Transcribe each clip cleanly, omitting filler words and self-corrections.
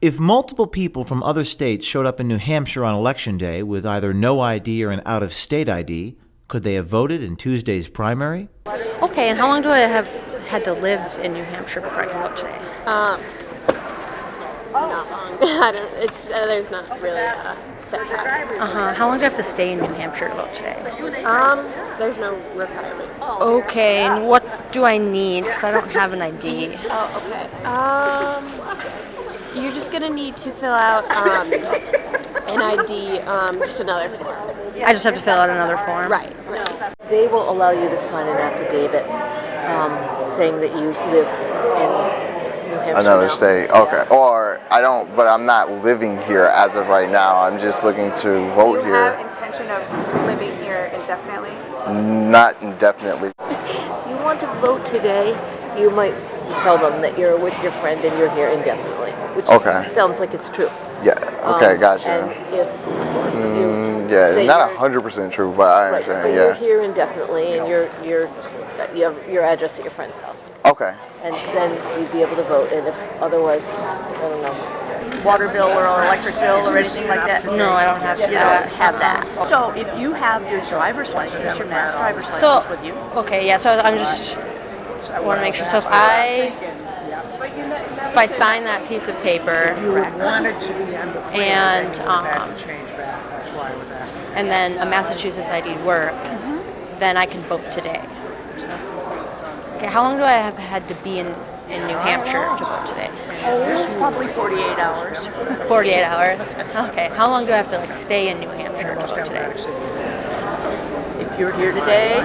If multiple people from other states showed up in New Hampshire on Election Day with either no ID or an out-of-state ID, could they have voted in Tuesday's primary? Okay, and how long do I have had to live in New Hampshire before I can vote today? Not long. There's not really a set time. How long do I have to stay in New Hampshire to vote today? There's no requirement. Okay, and what do I need? Because I don't have an ID. Oh, okay. You're just gonna need to fill out an ID, just another form. I just have to fill out another form? Right. They will allow you to sign an affidavit saying that you live in New Hampshire another now. state. Okay. Or I don't, but I'm not living here as of right now. I'm just looking to vote Do you here. have intention of living here indefinitely? Not indefinitely. You want to vote today, you might tell them that you're with your friend and you're here indefinitely, which sounds like it's true. Yeah. Okay. Gotcha. And if yeah, say not 100% true, but I understand. but Yeah. you're here indefinitely, and you have your address at your friend's house, Okay. and then you'd be able to vote. And if otherwise, I don't know. Water bill or electric bill or anything like that? No, I don't have You that. don't have that. So if you have your driver's license, your mass driver's license with you. Okay, yeah, so I'm just want to make sure. So if I sign that piece of paper and then a Massachusetts ID works, then I can vote today. Okay, how long do I have had to be in New Hampshire to vote today? Probably 48 hours. 48 hours? Okay, how long do I have to stay in New Hampshire to vote today? If you're here today,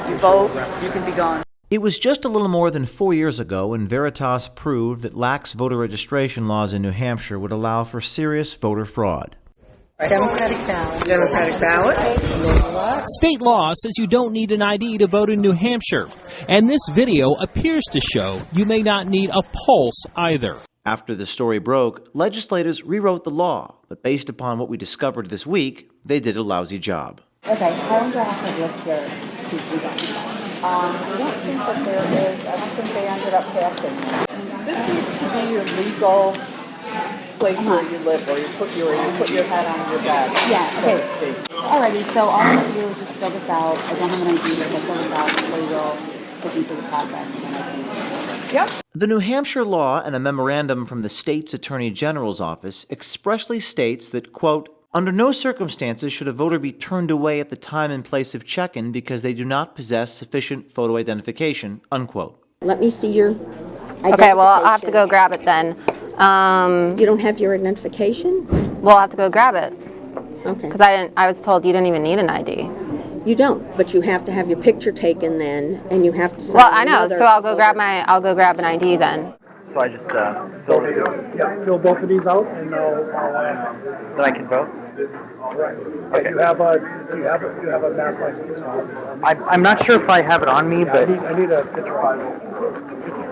you vote, you can be gone. It was just a little more than 4 years ago when Veritas proved that lax voter registration laws in New Hampshire would allow for serious voter fraud. Democratic ballot. State law says you don't need an ID to vote in New Hampshire, and this video appears to show you may not need a pulse either. After the story broke, legislators rewrote the law, but based upon what we discovered this week, they did a lousy job. Okay, how long do I have to live here to do that? I don't think that there is. I don't think they ended up passing that. This needs to be your legal place where you live, where you put your head on your bed. Yeah, okay. Alrighty, so all I have to do is just fill this out. I don't have an ID, so I'll fill this out before you go looking through the process, and then I can... Yep. The New Hampshire law and a memorandum from the state's Attorney General's office expressly states that, quote, under no circumstances should a voter be turned away at the time and place of check-in because they do not possess sufficient photo identification, unquote. Let me see your identification. Okay, well, I'll have to go grab it then. You don't have your identification? Well, I'll have to go grab it. Okay. Because I was told you didn't even need an ID. You don't, but you have to have your picture taken then, and you have to sign Well, I know, another so I'll go grab an ID then. So I just fill this out. Yeah, fill both of these out, and Then I can vote. right. Okay. You have a mass license. I'm not sure if I have it on me, but I need a picture of it.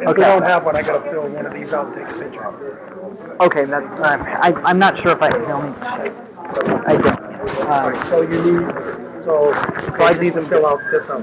If we don't have one, I gotta fill one of these out and take a picture. okay. I'm not sure if I don't. I don't. So you need. So I need to fill out this out.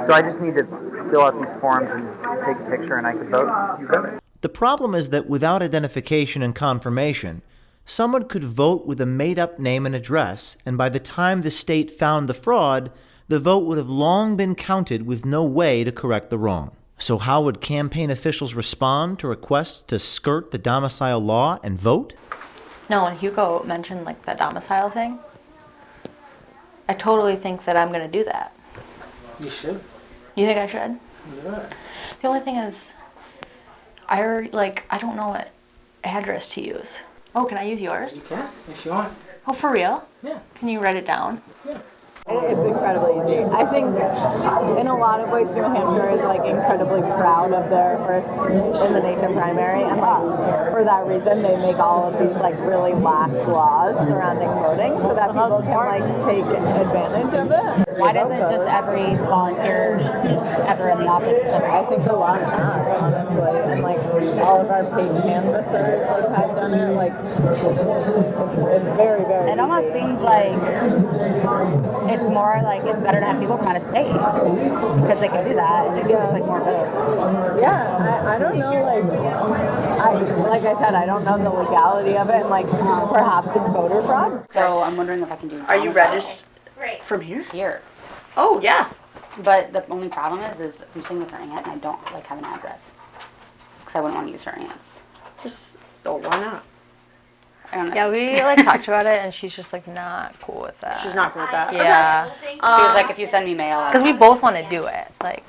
So I just need to fill out these forms and take a picture, and I can vote. You got it. The problem is that without identification and confirmation, someone could vote with a made-up name and address, and by the time the state found the fraud, the vote would have long been counted with no way to correct the wrong. So how would campaign officials respond to requests to skirt the domicile law and vote? No, when Hugo mentioned the domicile thing, I totally think that I'm going to do that. You should. You think I should? Yeah. The only thing is, I don't know what address to use. Oh, can I use yours? You can, if you want. Oh, for real? Yeah. Can you write it down? Yeah. It's incredibly easy. I think in a lot of ways New Hampshire is incredibly proud of their first in the nation primary, and for that reason they make all of these really lax laws surrounding voting so that people can take advantage of it. Why doesn't just every volunteer ever in the office? I think a lot have, honestly, and all of our paid canvassers have done it. It's very, very It almost seems like it's it's more like it's better to have people from out of state because they can do that and it's just like more votes. Yeah, I don't know, like I said, I don't know the legality of it, and like perhaps it's voter fraud. So I'm wondering if I can do. Are you registered from here? Here. Oh yeah. But the only problem is I'm staying with her aunt and I don't like have an address because I wouldn't want to use her aunt's. Just why not? I don't know. Yeah, we like talked about it, and she's just like not cool with that. She's not cool with that. Yeah. Okay. She was like, if you send me mail. Because we both want to do it. Like.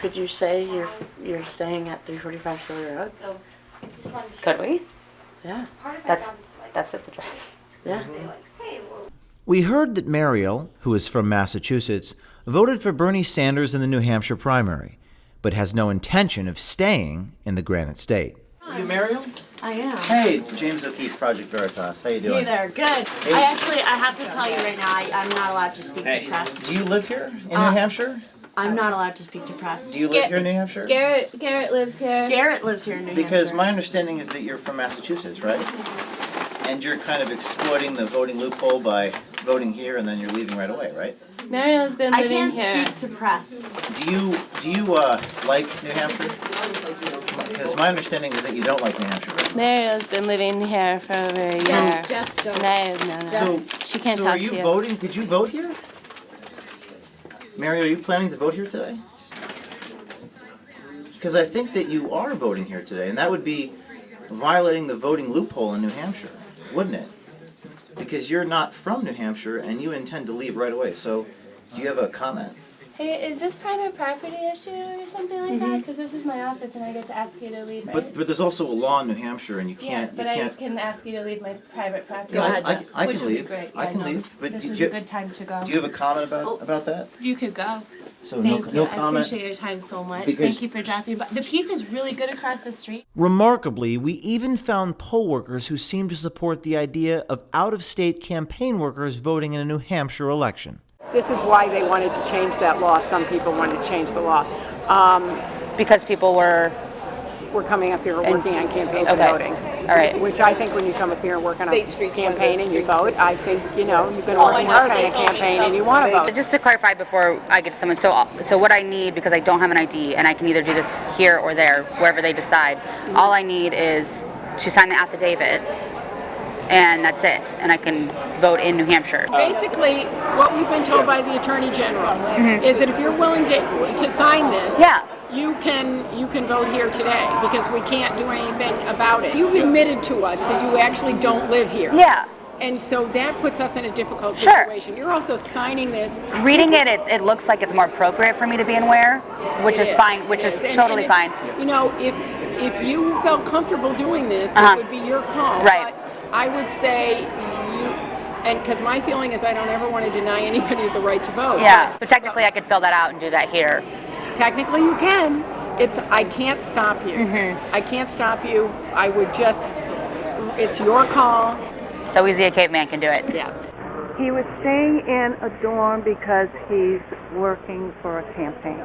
Could you say you're staying at 345 Silly Road? Could we? Yeah. That's its address. Yeah. We heard that Mariel, who is from Massachusetts, voted for Bernie Sanders in the New Hampshire primary, but has no intention of staying in the Granite State. Are you Mariel? I am. Hey, James OKeefe, Project Veritas. How you doing? Hey there, good. Hey. I have to tell you right now, I'm not allowed to speak to press. Do you live here in New Hampshire? I'm not allowed to speak to press. Do you live here in New Hampshire? Garrett lives here. Garrett lives here in New Hampshire. Because my understanding is that you're from Massachusetts, right? And you're kind of exploiting the voting loophole by voting here and then you're leaving right away, right? Mariel's been living here. I can't speak to press. Do you like New Hampshire? Because my understanding is that you don't like New Hampshire. Mariel's been living here for over a year. Just don't. No. She can't talk to you. So are you voting? Did you vote here? Mary, are you planning to vote here today? Because I think that you are voting here today, and that would be violating the voting loophole in New Hampshire, wouldn't it? Because you're not from New Hampshire, and you intend to leave right away. So, do you have a comment? Hey, is this private property issue or something like that? Because this is my office, and I get to ask you to leave, right? But there's also a law in New Hampshire, and you can't. Yeah, but I can ask you to leave my private property. No, I which can would leave. Be great. I Yeah, can no, leave. But this do is you, a good time to go. Do you have a comment about that? You could go. So Thank no you. comment. I appreciate your time so much. Because Thank you for dropping by. The pizza's really good across the street. Remarkably, we even found poll workers who seemed to support the idea of out-of-state campaign workers voting in a New Hampshire election. This is why they wanted to change that law. Some people wanted to change the law. Because people were coming up here working on campaigns and voting. All right. Which I think when you come up here and work on a campaign and you vote, I think, you've been working hard on a campaign and you want to vote. Just to clarify before I get to someone, so what I need, because I don't have an ID, and I can either do this here or there, wherever they decide, all I need is to sign the affidavit, and that's it, and I can vote in New Hampshire. Basically, what we've been told by the Attorney General is that if you're willing to sign this, you can vote here today because we can't do anything about it. You've admitted to us that you actually don't live here. Yeah. And so that puts us in a difficult situation. You're also signing this. Reading it looks like it's more appropriate for me to be in Ware, which is fine, which is totally fine. You know, if you felt comfortable doing this, it would be your call. Right. But I would say and because my feeling is I don't ever want to deny anybody the right to vote. Yeah, but technically I could fill that out and do that here. Technically you can. I can't stop you. I can't stop you. I would it's your call. So easy a caveman can do it. Yeah. He was staying in a dorm because he's working for a campaign.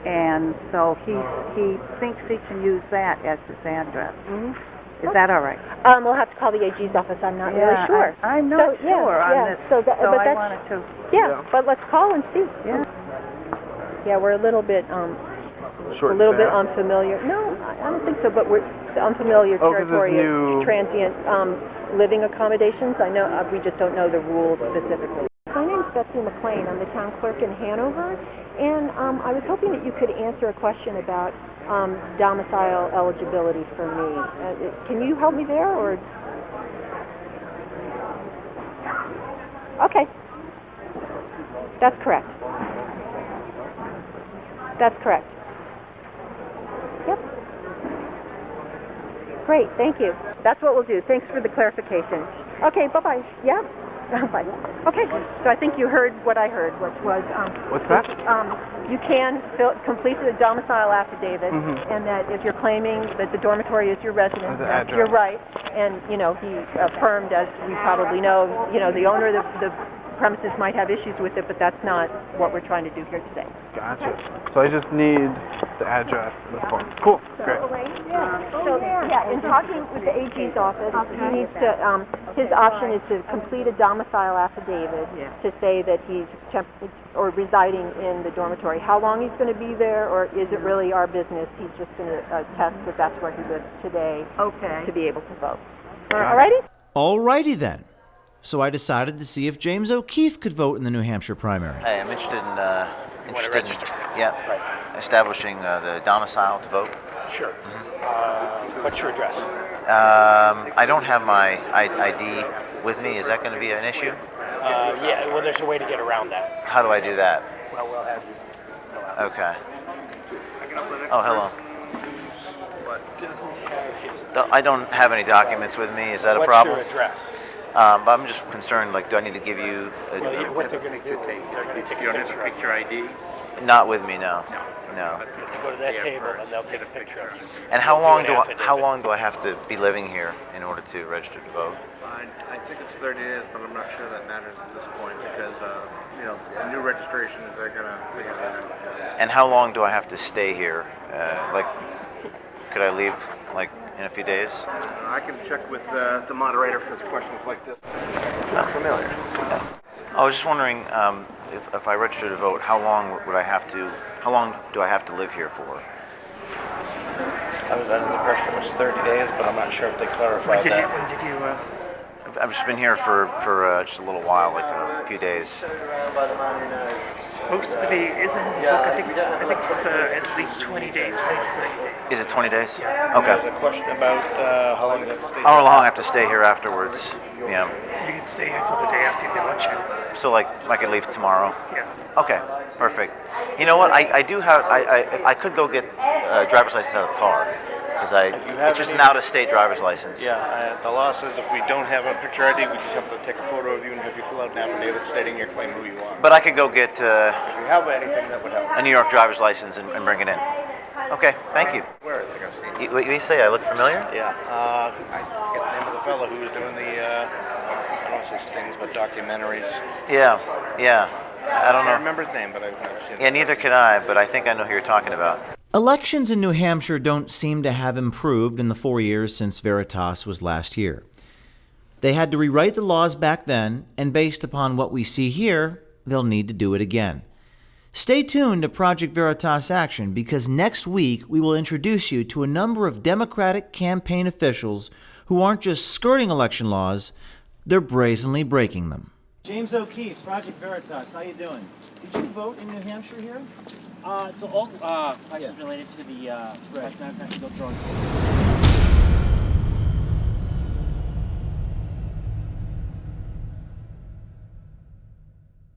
And so he thinks he can use that as his address. Is that all right? We'll have to call the AG's office. I'm not really sure. I'm not sure on this. So I wanted to. But let's call and see. Yeah, we're a little bit unfamiliar. No, I don't think so. But we're the unfamiliar territory of transient living accommodations. I know we just don't know the rules specifically. My name's Betsy McLean. I'm the town clerk in Hanover, and I was hoping that you could answer a question about domicile eligibility for me. Can you help me there, or? Okay. That's correct. That's correct. Yep. Great, thank you. That's what we'll do. Thanks for the clarification. Okay, bye-bye. Yeah? Bye. Okay, so I think you heard what I heard, which was... What's that? You can complete the domicile affidavit, and that if you're claiming that the dormitory is your residence, you're right. And, he affirmed, as we probably know, the owner of the premises might have issues with it, but that's not what we're trying to do here today. Gotcha. So I just need the address and the phone. Cool, great. In talking with the AG's office, he needs to, his option is to complete a domicile affidavit to say that he's or residing in the dormitory. How long he's going to be there, or is it really our business? He's just going to attest that that's where he lives today to be able to vote. Alrighty? Alrighty then. So I decided to see if James O'Keefe could vote in the New Hampshire primary. Hey, I'm interested in establishing the domicile to vote. Sure. What's your address? I don't have my ID with me. Is that going to be an issue? Yeah, well, there's a way to get around that. How do I do that? Well, we'll have you fill out. Okay. Oh, hello. I don't have any documents with me. Is that a problem? What's your address? But I'm just concerned, like, do I need to give you... what they're going to do is they're going to take a picture ID. Not with me, no. You have to go to that table and they'll take a picture of you. And how long do I have to be living here in order to register to vote? I think it's 30 days, but I'm not sure that matters at this point because, new registrations, they're going to figure that out. And how long do I have to stay here? Could I leave, in a few days? I can check with the moderator for questions like this. Not familiar. I was just wondering if I register to vote, how long do I have to live here for? I was under the impression it was 30 days, but I'm not sure if they clarified that. When did you I've just been here for just a little while, like a few days. It's supposed to be, isn't it? I think it's at least 20 days. Is it 20 days? Yeah. Okay. There's a question about how long you have to stay. How long I have to stay here afterwards? Yeah. You can stay here until the day after the election. So, I could leave tomorrow? Yeah. Okay, perfect. You know what? I do have. I could go get a driver's license out of the car. Because it's just an out-of-state driver's license. Yeah, the law says if we don't have a picture ID, we just have to take a photo of you and have you fill out an affidavit stating your claim who you are. But I could go get if you have anything that would help. a New York driver's license and bring it in. Okay, thank you. Where? I think I've seen it. What you say? I look familiar? Yeah. I forget the name of the fellow who was doing the, I don't know if it's things, but documentaries. Yeah. I don't know. I can't remember his name, but I've seen it. Yeah, neither can I, but I think I know who you're talking about. Elections in New Hampshire don't seem to have improved in the 4 years since Veritas was last here. They had to rewrite the laws back then, and based upon what we see here, they'll need to do it again. Stay tuned to Project Veritas Action, because next week we will introduce you to a number of Democratic campaign officials who aren't just skirting election laws, they're brazenly breaking them. James O'Keefe, Project Veritas, how you doing? Did you vote in New Hampshire here? So all questions related to the background have to go through.